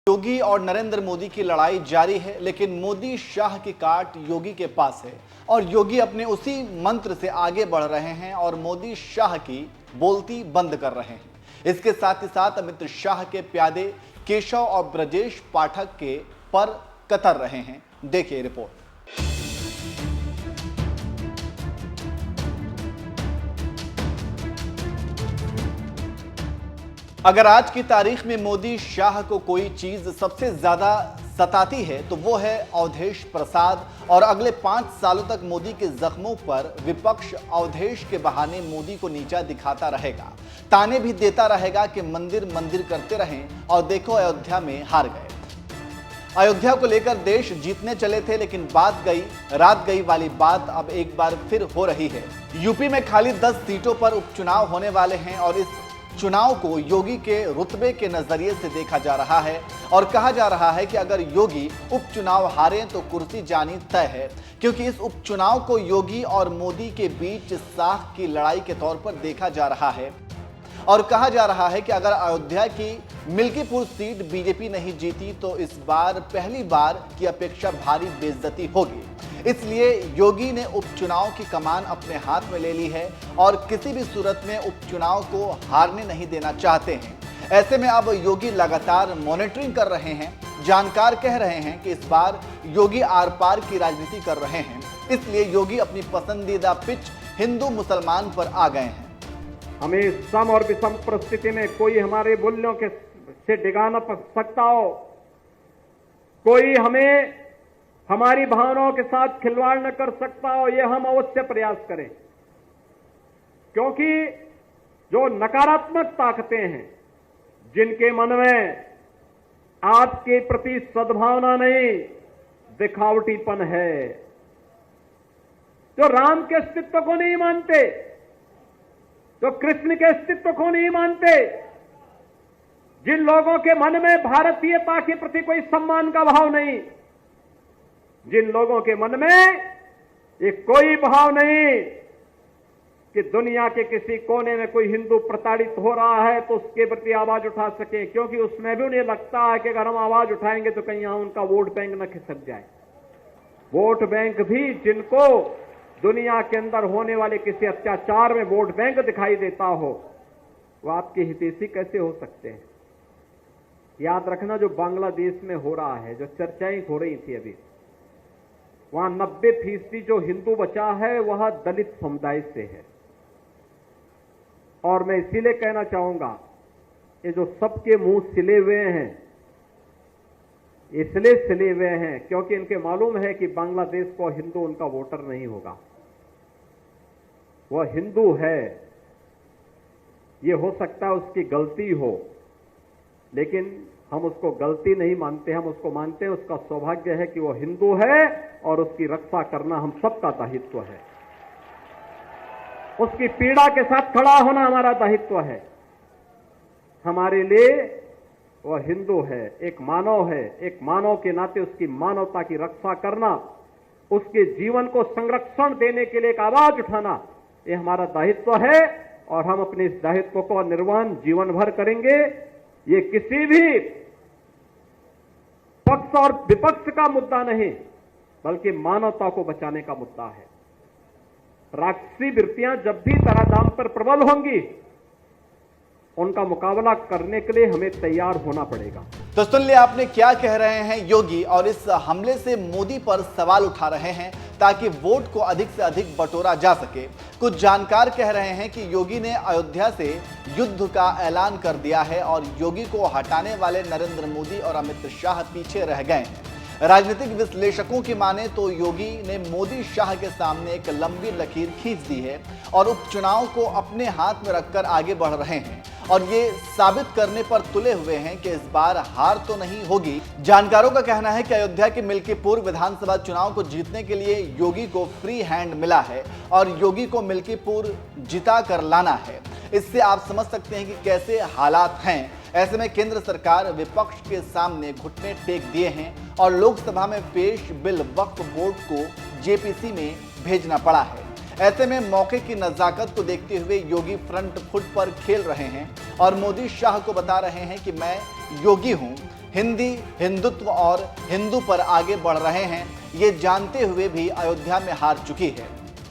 योगी और नरेंद्र मोदी की लड़ाई जारी है, लेकिन मोदी शाह की काट योगी के पास है और योगी अपने उसी मंत्र से आगे बढ़ रहे हैं और मोदी शाह की बोलती बंद कर रहे हैं। इसके साथ ही साथ अमित शाह के प्यादे केशव और ब्रजेश पाठक के पर कतर रहे हैं। देखिए रिपोर्ट। अगर आज की तारीख में मोदी शाह को कोई चीज सबसे ज्यादा सताती है तो वो है अवधेश प्रसाद, और अगले 5 सालों तक मोदी के जख्मों पर विपक्ष अवधेश के बहाने मोदी को नीचा दिखाता रहेगा, ताने भी देता रहेगा कि मंदिर मंदिर करते रहें और देखो अयोध्या में हार गए। अयोध्या को लेकर देश जीतने चले थे, लेकिन बात गई रात गई वाली बात अब एक बार फिर हो रही है। यूपी में खाली 10 सीटों पर उपचुनाव होने वाले हैं और इस चुनाव को योगी के रुतबे के नजरिए से देखा जा रहा है और कहा जा रहा है कि अगर योगी उपचुनाव हारे तो कुर्सी जानी तय है, क्योंकि इस उपचुनाव को योगी और मोदी के बीच साख की लड़ाई के तौर पर देखा जा रहा है। और कहा जा रहा है कि अगर अयोध्या की मिल्कीपुर सीट बीजेपी नहीं जीती तो इस बार पहली बार की अपेक्षा भारी बेइज्जती होगी। इसलिए योगी ने उपचुनाव की कमान अपने हाथ में ले ली है और किसी भी सूरत में उपचुनाव को हारने नहीं देना चाहते हैं। ऐसे में अब योगी लगातार मॉनिटरिंग कर रहे हैं। जानकार कह रहे हैं कि इस बार योगी आर पार की राजनीति कर रहे हैं, इसलिए योगी अपनी पसंदीदा पिच हिंदू मुसलमान पर आ गए हैं। हमें सम और विषम परिस्थिति में कोई हमारे मूल्यों के से डिगा न सकता हो, कोई हमें हमारी भावनाओं के साथ खिलवाड़ न कर सकता हो, यह हम अवश्य प्रयास करें। क्योंकि जो नकारात्मक ताकतें हैं, जिनके मन में आपके प्रति सद्भावना नहीं दिखावटीपन है, जो राम के अस्तित्व को नहीं मानते, जो कृष्ण के अस्तित्व को नहीं मानते, जिन लोगों के मन में भारतीयता के प्रति कोई सम्मान का भाव नहीं, जिन लोगों के मन में ये कोई भाव नहीं कि दुनिया के किसी कोने में कोई हिंदू प्रताड़ित हो रहा है तो उसके प्रति आवाज उठा सके, क्योंकि उसमें भी उन्हें लगता है कि अगर हम आवाज उठाएंगे तो कहीं यहां उनका वोट बैंक न खिसक जाए। वोट बैंक भी जिनको दुनिया के अंदर होने वाले किसी अत्याचार में वोट बैंक दिखाई देता हो, वो आपके हितैषी कैसे हो सकते हैं। याद रखना, जो बांग्लादेश में हो रहा है, जो चर्चाएं हो रही थी अभी, वहां 90% जो हिंदू बचा है वह दलित समुदाय से है। और मैं इसीलिए कहना चाहूंगा, ये जो सबके मुंह सिले हुए हैं, इसलिए सिले हुए हैं क्योंकि इनके मालूम है कि बांग्लादेश को हिंदू उनका वोटर नहीं होगा। वह हिंदू है, ये हो सकता है उसकी गलती हो, लेकिन हम उसको गलती नहीं मानते, हम उसको मानते हैं उसका सौभाग्य है कि वो हिंदू है और उसकी रक्षा करना हम सबका दायित्व है। उसकी पीड़ा के साथ खड़ा होना हमारा दायित्व है। हमारे लिए वह हिंदू है, एक मानव है, एक मानव के नाते उसकी मानवता की रक्षा करना, उसके जीवन को संरक्षण देने के लिए एक आवाज उठाना, ये हमारा दायित्व है और हम अपने इस दायित्व को निर्वहन जीवन भर करेंगे। ये किसी भी पक्ष और विपक्ष का मुद्दा नहीं, बल्कि मानवता को बचाने का मुद्दा है। राक्षसी वृत्तियां जब भी धराधाम पर प्रबल होंगी, उनका मुकाबला करने के लिए हमें तैयार होना पड़ेगा। तो सुन लिया आपने क्या कह रहे हैं योगी, और इस हमले से मोदी पर सवाल उठा रहे हैं ताकि वोट को अधिक से अधिक बटोरा जा सके। कुछ जानकार कह रहे हैं कि योगी ने अयोध्या से युद्ध का ऐलान कर दिया है और योगी को हटाने वाले नरेंद्र मोदी और अमित शाह पीछे रह गए हैं। राजनीतिक विश्लेषकों की माने तो योगी ने मोदी शाह के सामने एक लंबी लकीर खींच दी है और उपचुनाव को अपने हाथ में रखकर आगे बढ़ रहे हैं और ये साबित करने पर तुले हुए हैं कि इस बार हार तो नहीं होगी। जानकारों का कहना है कि अयोध्या के मिल्कीपुर विधानसभा चुनाव को जीतने के लिए योगी को फ्री हैंड मिला है और योगी को मिल्कीपुर जिता कर लाना है। इससे आप समझ सकते हैं कि कैसे हालात हैं। ऐसे में केंद्र सरकार विपक्ष के सामने घुटने टेक दिए हैं और लोकसभा में पेश बिल वक्फ बोर्ड को जेपीसी में भेजना पड़ा है। ऐसे में मौके की नजाकत को देखते हुए योगी फ्रंट फुट पर खेल रहे हैं और मोदी शाह को बता रहे हैं कि मैं योगी हूं, हिंदी, हिंदुत्व और हिंदू पर आगे बढ़ रहे हैं, ये जानते हुए भी अयोध्या में हार चुकी है।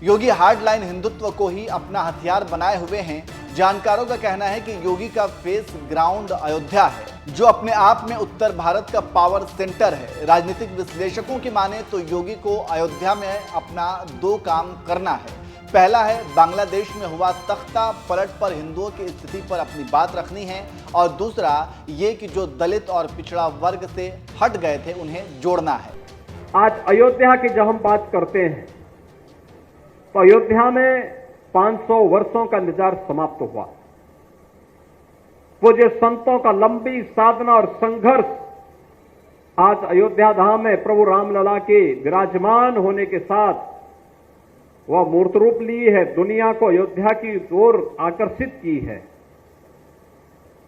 योगी हार्डलाइन हिंदुत्व को ही अपना हथियार बनाए हुए हैं। जानकारों का कहना है कि योगी का फेस ग्राउंड अयोध्या है, जो अपने आप में उत्तर भारत का पावर सेंटर है। राजनीतिक विश्लेषकों की माने तो योगी को अयोध्या में अपना दो काम करना है। पहला है बांग्लादेश में हुआ तख्ता पलट पर हिंदुओं की स्थिति पर अपनी बात रखनी है, और दूसरा ये कि जो दलित और पिछड़ा वर्ग से हट गए थे उन्हें जोड़ना है। आज अयोध्या की जब हम बात करते हैं तो अयोध्या में 500 वर्षों का इंतजार समाप्त हुआ। पूज्य संतों का लंबी साधना और संघर्ष आज अयोध्या धाम में प्रभु रामलला के विराजमान होने के साथ वह मूर्त रूप ली है, दुनिया को अयोध्या की ओर आकर्षित की है।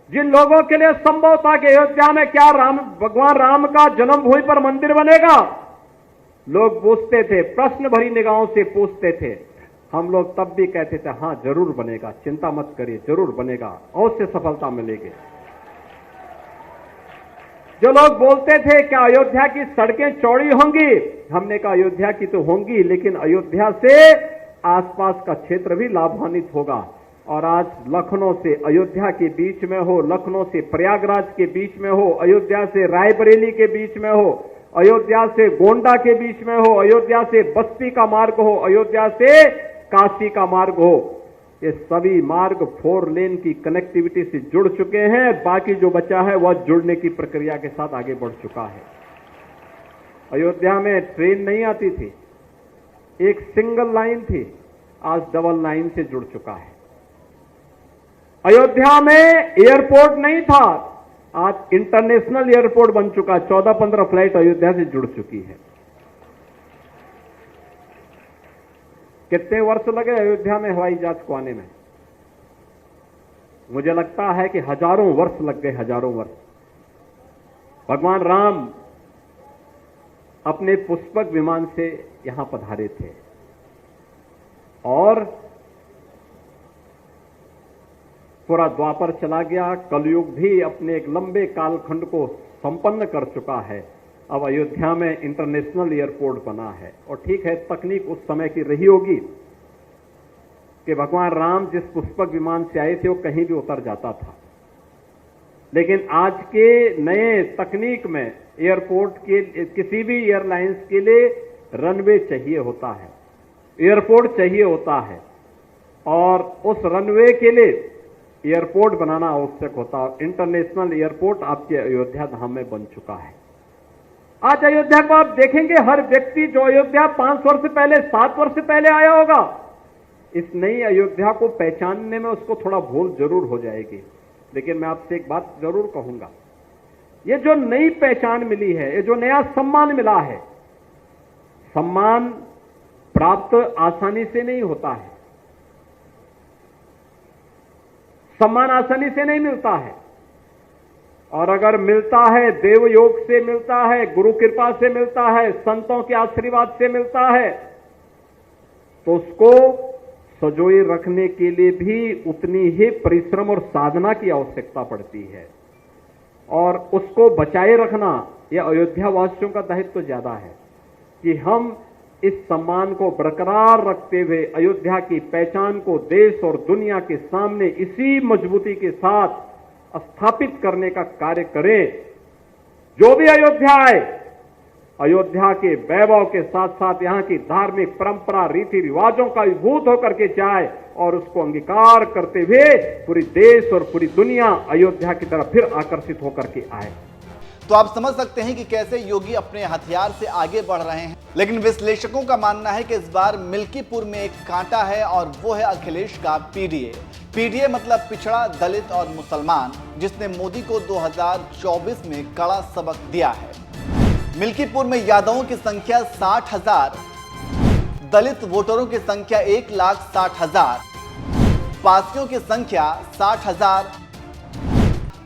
जिन लोगों के लिए संभव था कि अयोध्या में क्या भगवान राम का जन्मभूमि पर मंदिर बनेगा, लोग पूछते थे, प्रश्न भरी निगाहों से पूछते थे। हम लोग तब भी कहते थे हां जरूर बनेगा, चिंता मत करिए, जरूर बनेगा, अवश्य सफलता मिलेगी। जो लोग बोलते थे क्या अयोध्या की सड़कें चौड़ी होंगी, हमने कहा अयोध्या की तो होंगी, लेकिन अयोध्या से आसपास का क्षेत्र भी लाभान्वित होगा। और आज लखनऊ से अयोध्या के बीच में हो, लखनऊ से प्रयागराज के बीच में हो, अयोध्या से रायबरेली के बीच में हो, अयोध्या से गोंडा के बीच में हो, अयोध्या से बस्ती का मार्ग हो, अयोध्या से काशी का मार्ग हो, ये सभी मार्ग 4 लेन की कनेक्टिविटी से जुड़ चुके हैं। बाकी जो बचा है वह जुड़ने की प्रक्रिया के साथ आगे बढ़ चुका है। अयोध्या में ट्रेन नहीं आती थी, एक सिंगल लाइन थी, आज डबल लाइन से जुड़ चुका है। अयोध्या में एयरपोर्ट नहीं था, आज इंटरनेशनल एयरपोर्ट बन चुका है। 14-15 फ्लाइट अयोध्या से जुड़ चुकी है। कितने वर्ष लगे अयोध्या में हवाई जहाज को आने में? मुझे लगता है कि हजारों वर्ष लग गए, हजारों वर्ष। भगवान राम अपने पुष्पक विमान से यहां पधारे थे और पूरा द्वापर चला गया, कलयुग भी अपने एक लंबे कालखंड को संपन्न कर चुका है। अब अयोध्या में इंटरनेशनल एयरपोर्ट बना है। और ठीक है, तकनीक उस समय की रही होगी कि भगवान राम जिस पुष्पक विमान से आए थे वो कहीं भी उतर जाता था, लेकिन आज के नए तकनीक में एयरपोर्ट के किसी भी एयरलाइंस के लिए रनवे चाहिए होता है, एयरपोर्ट चाहिए होता है, और उस रनवे के लिए एयरपोर्ट बनाना आवश्यक होता है। इंटरनेशनल एयरपोर्ट आपके अयोध्या धाम में बन चुका है। आज अयोध्या को आप देखेंगे, हर व्यक्ति जो अयोध्या 5 वर्ष पहले, 7 वर्ष पहले आया होगा, इस नई अयोध्या को पहचानने में उसको थोड़ा भूल जरूर हो जाएगी। लेकिन मैं आपसे एक बात जरूर कहूंगा, ये जो नई पहचान मिली है, ये जो नया सम्मान मिला है, सम्मान प्राप्त आसानी से नहीं होता है, सम्मान आसानी से नहीं मिलता है, और अगर मिलता है देव योग से मिलता है, गुरु कृपा से मिलता है, संतों के आशीर्वाद से मिलता है, तो उसको सजोए रखने के लिए भी उतनी ही परिश्रम और साधना की आवश्यकता पड़ती है, और उसको बचाए रखना यह अयोध्या वासियों का दायित्व ज्यादा है कि हम इस सम्मान को बरकरार रखते हुए अयोध्या की पहचान को देश और दुनिया के सामने इसी मजबूती के साथ स्थापित करने का कार्य करें। जो भी अयोध्या आए, अयोध्या के वैभव के साथ साथ यहाँ की धार्मिक परंपरा, रीति रिवाजों का विभूत होकर के जाए, और उसको अंगीकार करते हुए पूरी देश और पूरी दुनिया अयोध्या की तरफ फिर आकर्षित होकर के आए। तो आप समझ सकते हैं कि कैसे योगी अपने हथियार से आगे बढ़ रहे हैं। लेकिन विश्लेषकों का मानना है कि इस बार मिल्कीपुर में एक कांटा है, और वो है अखिलेश का पीडीए। पीडीए मतलब पिछड़ा, दलित और मुसलमान, जिसने मोदी को 2024 में कड़ा सबक दिया है। मिल्कीपुर में यादवों की संख्या 60,000, दलित वोटरों की संख्या 1,60,000, पासियों की संख्या 60,000,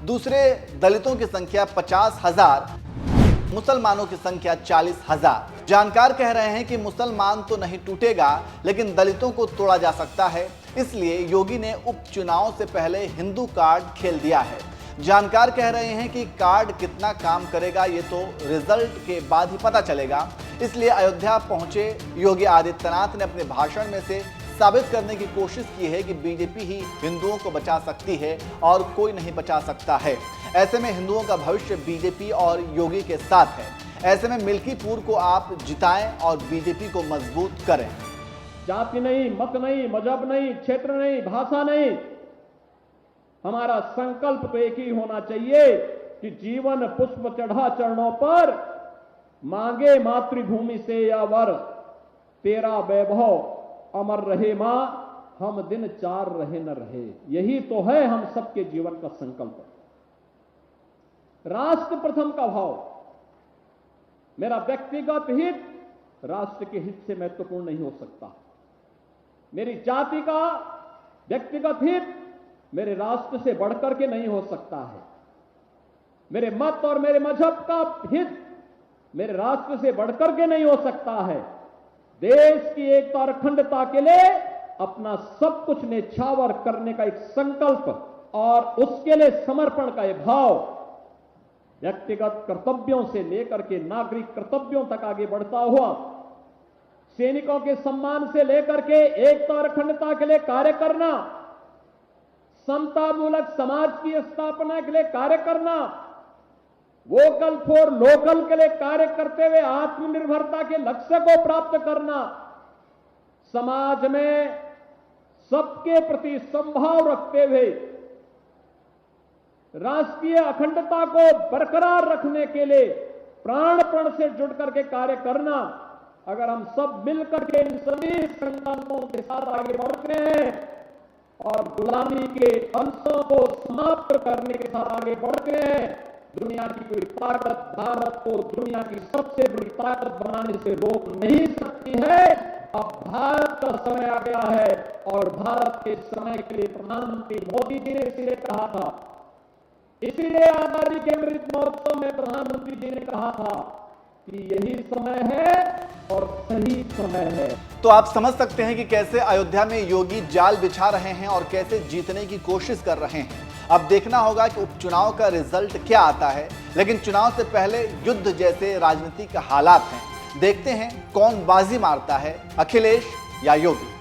दूसरे दलितों की संख्या 50,000, मुसलमानों की संख्या 40,000। जानकार कह रहे हैं कि मुसलमान तो नहीं टूटेगा, लेकिन दलितों को तोड़ा जा सकता है। इसलिए योगी ने उपचुनाव से पहले हिंदू कार्ड खेल दिया है। जानकार कह रहे हैं कि कार्ड कितना काम करेगा ये तो रिजल्ट के बाद ही पता चलेगा। इसलिए अयोध्या पहुंचे योगी आदित्यनाथ ने अपने भाषण में से साबित करने की कोशिश की है कि बीजेपी ही हिंदुओं को बचा सकती है और कोई नहीं बचा सकता है। ऐसे में हिंदुओं का भविष्य बीजेपी और योगी के साथ है। ऐसे में मिल्कीपुर को आप जिताएं और बीजेपी को मजबूत करें। जाति नहीं, मत नहीं, मजहब नहीं, क्षेत्र नहीं, भाषा नहीं, हमारा संकल्प तो एक ही होना चाहिए कि जीवन पुष्प चढ़ा चरणों पर, मांगे मातृभूमि से या वर, तेरा वैभव अमर रहे मां, हम दिन चार रहे न रहे। यही तो है हम सबके जीवन का संकल्प। राष्ट्र प्रथम का भाव, मेरा व्यक्तिगत हित राष्ट्र के हित से महत्वपूर्ण नहीं हो सकता। मेरी जाति का व्यक्तिगत हित मेरे राष्ट्र से बढ़कर के नहीं हो सकता है। मेरे मत और मेरे मजहब का हित मेरे राष्ट्र से बढ़कर के नहीं हो सकता है। देश की एकता और अखंडता के लिए अपना सब कुछ न्यौछावर करने का एक संकल्प और उसके लिए समर्पण का यह भाव व्यक्तिगत कर्तव्यों से लेकर के नागरिक कर्तव्यों तक आगे बढ़ता हुआ, सैनिकों के सम्मान से लेकर के एकता और अखंडता के लिए कार्य करना, समतामूलक समाज की स्थापना के लिए कार्य करना, वोकल फॉर लोकल के लिए कार्य करते हुए आत्मनिर्भरता के लक्ष्य को प्राप्त करना, समाज में सबके प्रति समभाव रखते हुए राष्ट्रीय अखंडता को बरकरार रखने के लिए प्राणपण से जुड़ करके कार्य करना। अगर हम सब मिलकर के इन सभी संकल्पों के साथ आगे बढ़ते हैं और गुलामी के अंशों को समाप्त करने के साथ आगे बढ़ते हैं, दुनिया की कोई ताकत भारत को दुनिया की सबसे बड़ी ताकत बनाने से रोक नहीं सकती है। अब भारत का समय आ गया है और भारत के समय के लिए प्रधानमंत्री मोदी जी ने इसीलिए कहा था, इसीलिए आजादी के अमृत महोत्सव में प्रधानमंत्री जी ने कहा था कि यही समय है और सही समय है। तो आप समझ सकते हैं कि कैसे अयोध्या में योगी जाल बिछा रहे हैं और कैसे जीतने की कोशिश कर रहे हैं। अब देखना होगा कि उपचुनाव का रिजल्ट क्या आता है, लेकिन चुनाव से पहले युद्ध जैसे राजनीतिक हालात हैं। देखते हैं कौन बाजी मारता है, अखिलेश या योगी।